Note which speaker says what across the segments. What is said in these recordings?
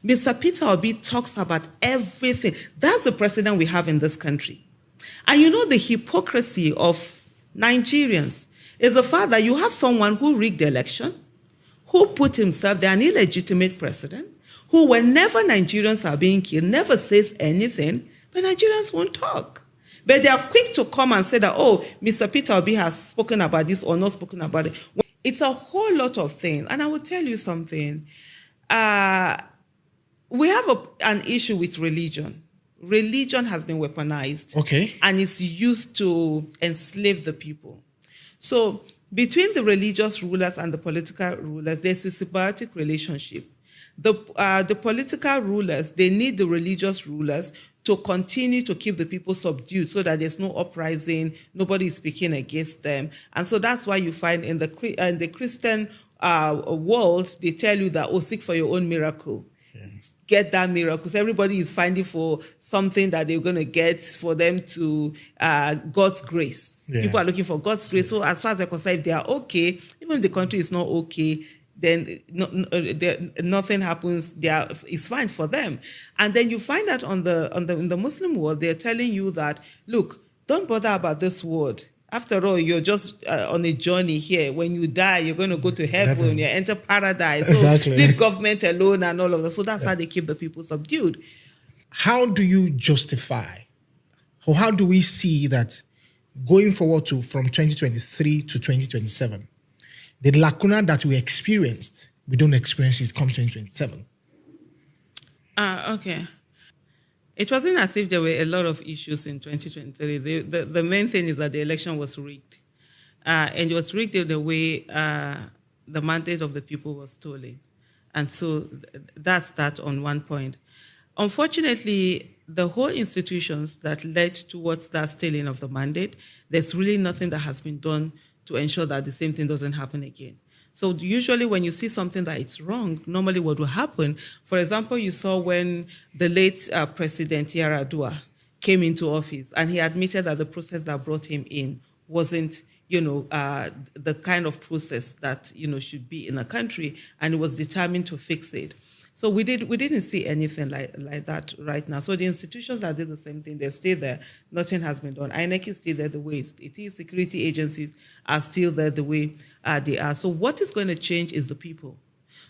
Speaker 1: Mr. Peter Obi talks about everything. That's the president we have in this country. And you know the hypocrisy of Nigerians is the fact that you have someone who rigged the election, who put himself there, an illegitimate president, who whenever Nigerians are being killed, never says anything, but Nigerians won't talk. But they are quick to come and say that, oh, Mr. Peter Obi has spoken about this or not spoken about it. It's a whole lot of things. And I will tell you something. We have an issue with religion. Religion has been weaponized.
Speaker 2: Okay.
Speaker 1: And it's used to enslave the people. So between the religious rulers and the political rulers, there's a symbiotic relationship. The political rulers, they need the religious rulers to continue to keep the people subdued so that there's no uprising, nobody is speaking against them. And so that's why you find in the Christian world, they tell you that, oh, seek for your own miracle. Yeah. Get that miracle. Because everybody is finding for something that they're going to get for them to God's grace. Yeah. People are looking for God's grace. So as far as they're concerned, if they are okay, even if the country is not okay, then nothing happens. It's fine for them. And then you find that in the Muslim world, they're telling you that, look, don't bother about this world. After all, you're just on a journey here. When you die, you're going to go to heaven. You enter paradise.
Speaker 2: Exactly.
Speaker 1: So leave government alone and all of that. So that's how they keep the people subdued.
Speaker 2: How do you justify, or how do we see that going forward from 2023 to 2027, the lacuna that we experienced, we don't experience it come 2027?
Speaker 1: Okay. It wasn't as if there were a lot of issues in 2023. The main thing is that the election was rigged. And it was rigged in the way the mandate of the people was stolen. And so that's that on one point. Unfortunately, the whole institutions that led towards that stealing of the mandate, there's really nothing that has been done to ensure that the same thing doesn't happen again. So usually when you see something that it's wrong, normally what will happen, for example, you saw when the late President Yar'Adua came into office and he admitted that the process that brought him in wasn't, the kind of process that, should be in a country, and he was determined to fix it. So we didn't see anything like that right now. So the institutions that did the same thing, they stay there. Nothing has been done. INEC is still there the way it is. Security agencies are still there the way they are. So what is going to change is the people.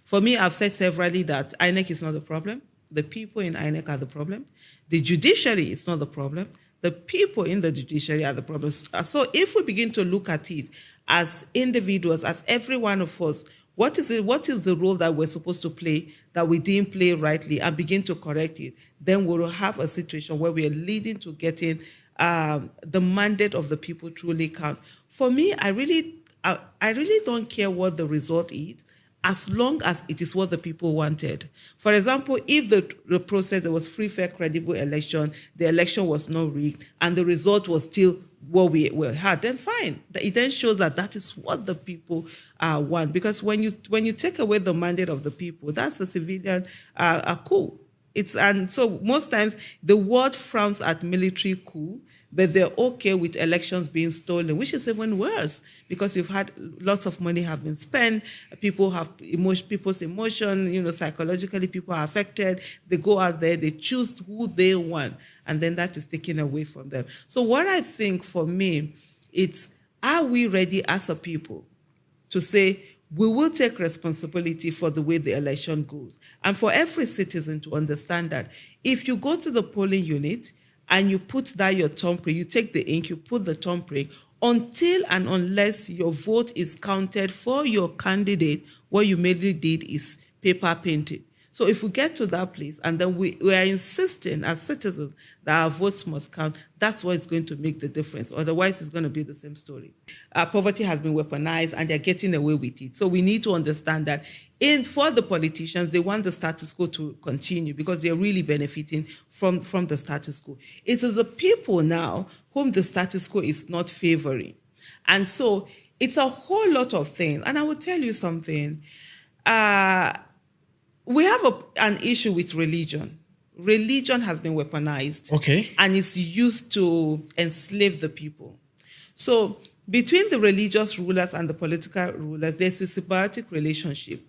Speaker 1: For me, I've said severally that INEC is not the problem. The people in INEC are the problem. The judiciary is not the problem. The people in the judiciary are the problem. So if we begin to look at it as individuals, as every one of us, what is the role that we're supposed to play that we didn't play rightly, and begin to correct it? Then we will have a situation where we are leading to getting the mandate of the people truly count. For me, I really don't care what the result is, as long as it is what the people wanted. For example, if the process, there was free, fair, credible election, the election was not rigged, and the result was still what we had, then fine. It then shows that is what the people want. Because when you take away the mandate of the people, that's a civilian coup. And so most times the world frowns at military coup, but they're okay with elections being stolen, which is even worse, because you've had lots of money have been spent, people have people's emotion, psychologically people are affected, they go out there, they choose who they want, and then that is taken away from them. So what I think for me, it's, are we ready as a people to say, we will take responsibility for the way the election goes, and for every citizen to understand that if you go to the polling unit, and you put that your thumbprint, you take the ink, you put the thumbprint, until and unless your vote is counted for your candidate, what you mainly did is paper painting. So if we get to that place and then we are insisting as citizens that our votes must count, that's what is going to make the difference. Otherwise, it's going to be the same story. Poverty has been weaponized and they're getting away with it. So we need to understand that for the politicians, they want the status quo to continue because they're really benefiting from the status quo. It is the people now whom the status quo is not favoring. And so it's a whole lot of things. And I will tell you something. We have an issue with religion. Religion has been weaponized.
Speaker 2: Okay.
Speaker 1: And it's used to enslave the people. So between the religious rulers and the political rulers, there's a symbiotic relationship.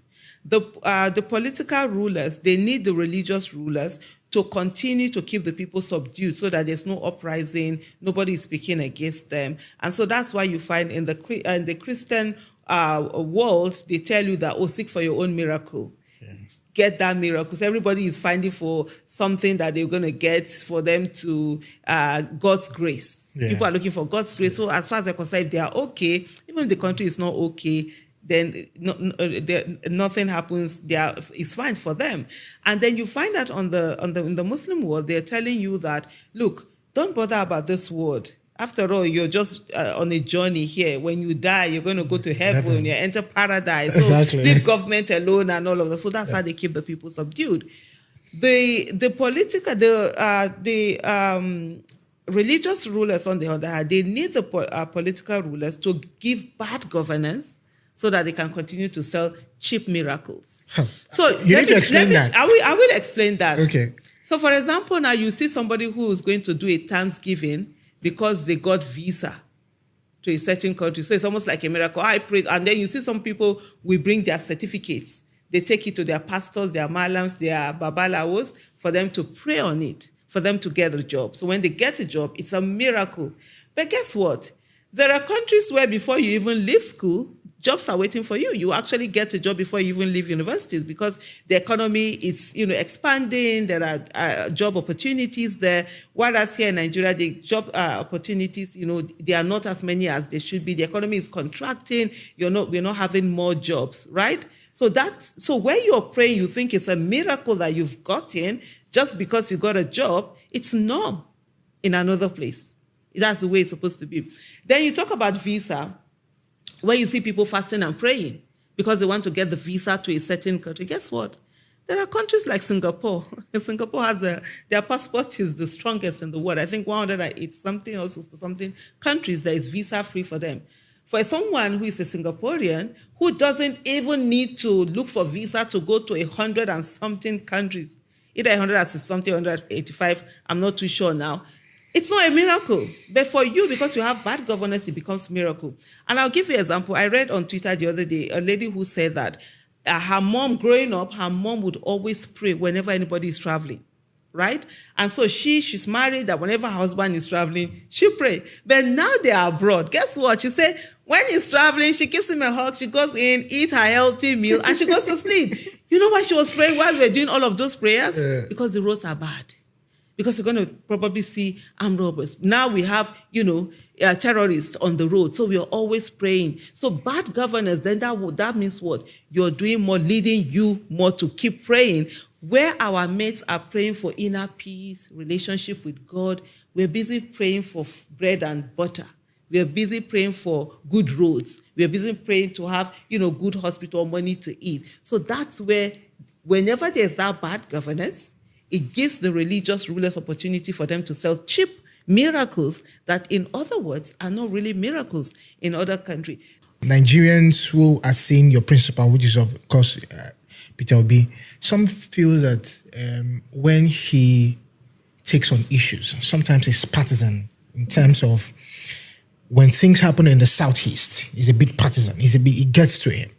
Speaker 1: The political rulers, they need the religious rulers to continue to keep the people subdued so that there's no uprising, nobody is speaking against them. And so that's why you find in the Christian world, they tell you that, seek for your own miracle. Get that miracle. Because everybody is finding for something that they're going to get for them to God's grace. Yeah. People are looking for God's grace. So as far as they're concerned, if they are okay, even if the country is not okay, then nothing happens. It's fine for them. And then you find that in the Muslim world, they're telling you that, look, don't bother about this world. After all, you're just on a journey here. When you die, you're going to go to heaven. You enter paradise.
Speaker 2: Exactly.
Speaker 1: So leave government alone and all of that. So that's how they keep the people subdued. The religious rulers, on the other hand, they need the political rulers to give bad governance so that they can continue to sell cheap miracles.
Speaker 2: So you need to explain that.
Speaker 1: I will explain that.
Speaker 2: Okay.
Speaker 1: So, for example, now you see somebody who is going to do a Thanksgiving because they got visa to a certain country. So it's almost like a miracle. I pray. And then you see some people will bring their certificates. They take it to their pastors, their malams, their babalawos for them to pray on it, for them to get a job. So when they get a job, it's a miracle. But guess what? There are countries where before you even leave school, jobs are waiting for you. You actually get a job before you even leave universities because the economy is, expanding. There are job opportunities there. Whereas here in Nigeria, the job opportunities, they are not as many as they should be. The economy is contracting. We're not having more jobs, right? So when you're praying, you think it's a miracle that you've gotten just because you got a job. It's norm in another place. That's the way it's supposed to be. Then you talk about visa. When you see people fasting and praying because they want to get the visa to a certain country, guess what? There are countries like Singapore. Singapore has their passport is the strongest in the world. I think 108 something or 60 something countries that is visa free for them. For someone who is a Singaporean who doesn't even need to look for visa to go to 100 and something countries, either 160 something, 185, I'm not too sure now. It's not a miracle. But for you, because you have bad governance, it becomes a miracle. And I'll give you an example. I read on Twitter the other day, a lady who said that her mom, growing up, her mom would always pray whenever anybody is traveling, right? And so she's married, that whenever her husband is traveling, she pray. But now they are abroad. Guess what? She said, when he's traveling, she gives him a hug, she goes in, eat her healthy meal, and she goes to sleep. You know why she was praying while we were doing all of those prayers? Yeah. Because the roads are bad. Because you're going to probably see armed robbers. Now we have, terrorists on the road. So we are always praying. So bad governance, then that means what? You're doing more, leading you more to keep praying. Where our mates are praying for inner peace, relationship with God, we're busy praying for bread and butter. We're busy praying for good roads. We're busy praying to have, good hospital money to eat. So that's where, whenever there's that bad governance, it gives the religious rulers opportunity for them to sell cheap miracles that, in other words, are not really miracles in other countries.
Speaker 2: Nigerians who are seeing your principle, which is, of course, Peter Obi, some feel that when he takes on issues, sometimes it's partisan in terms of when things happen in the Southeast, he's a bit partisan. It gets to him.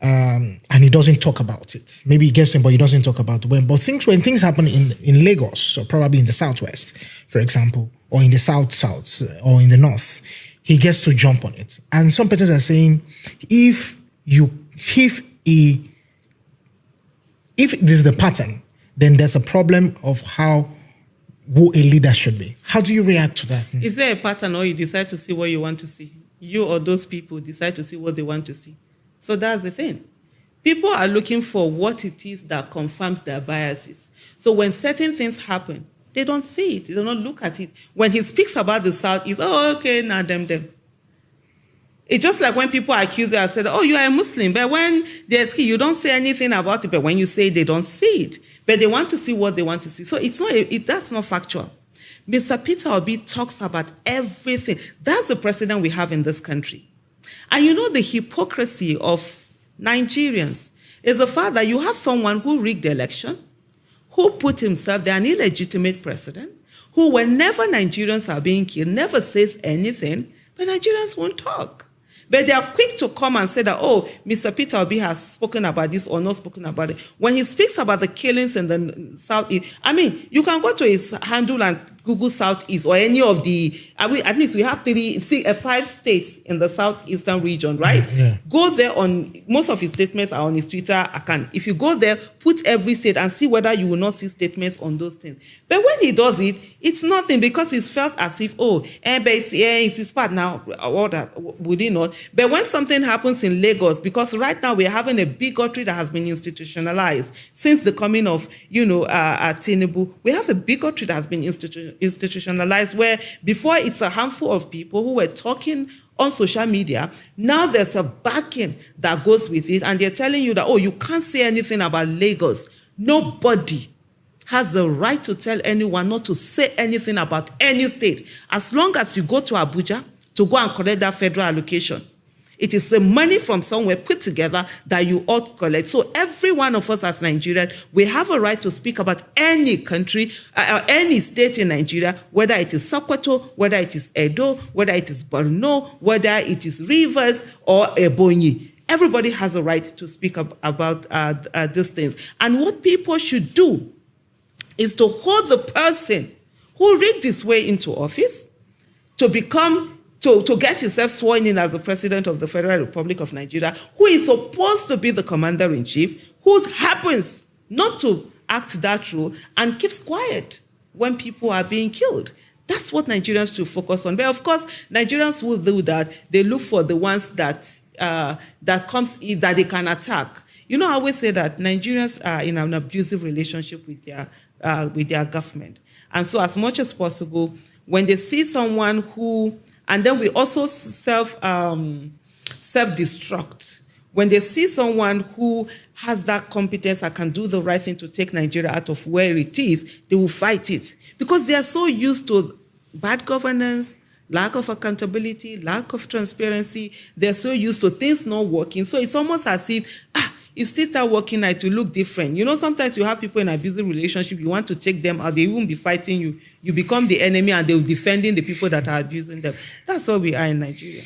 Speaker 2: And he doesn't talk about it. Maybe he gets to him, but he doesn't talk about it. But when things happen in Lagos, or probably in the Southwest, for example, or in the South, or in the North, he gets to jump on it. And some persons are saying, if this is the pattern, then there's a problem of who a leader should be. How do you react to that?
Speaker 1: Is there a pattern, or you decide to see what you want to see? You or those people decide to see what they want to see. So that's the thing. People are looking for what it is that confirms their biases. So when certain things happen, they don't see it. They do not look at it. When he speaks about the South, it's, okay, now them. It's just like when people accuse you and say, you are a Muslim. But when there's you don't say anything about it. But when you say it, they don't see it. But they want to see what they want to see. So that's not factual. Mr. Peter Obi talks about everything. That's the president we have in this country. And the hypocrisy of Nigerians is the fact that you have someone who rigged the election, who put himself there, an illegitimate president, who whenever Nigerians are being killed, never says anything, but Nigerians won't talk. But they are quick to come and say that, oh, Mr. Peter Obi has spoken about this or not spoken about it. When he speaks about the killings in the Southeast, I mean, you can go to his handle and Google Southeast or any of the, at least we have 5 states in the southeastern region, right?
Speaker 2: Yeah.
Speaker 1: Go there most of his statements are on his Twitter account. If you go there, put every state and see whether you will not see statements on those things. But when he does it, it's nothing because it's felt as if, but it's his part now, or that, would he not? But when something happens in Lagos, because right now we're having a bigotry that has been institutionalized since the coming of, Tinubu, we have a bigotry that has been institutionalized where before it's a handful of people who were talking on social media, now there's a backing that goes with it, and they're telling you that, oh, you can't say anything about Lagos. Nobody has the right to tell anyone not to say anything about any state, as long as you go to Abuja to go and collect that federal allocation. It is the money from somewhere put together that you ought collect. So every one of us as Nigerians, we have a right to speak about any country, any state in Nigeria, whether it is Sokoto, whether it is Edo, whether it is Borno, whether it is Rivers or Ebonyi. Everybody has a right to speak about these things. And what people should do is to hold the person who rigged his way into office to get himself sworn in as the president of the Federal Republic of Nigeria, who is supposed to be the commander-in-chief, who happens not to act that role and keeps quiet when people are being killed. That's what Nigerians should focus on. But of course, Nigerians will do that. They look for the ones that they can attack. I always say that Nigerians are in an abusive relationship with their government. And so as much as possible, when they see someone who, and then we also self-destruct. When they see someone who has that competence and can do the right thing to take Nigeria out of where it is, they will fight it. Because they are so used to bad governance, lack of accountability, lack of transparency. They're so used to things not working. So it's almost as if, you still start working it will look different. Sometimes you have people in an abusive relationship, you want to take them out, they won't be fighting you. You become the enemy and they'll be defending the people that are abusing them. That's what we are in Nigeria.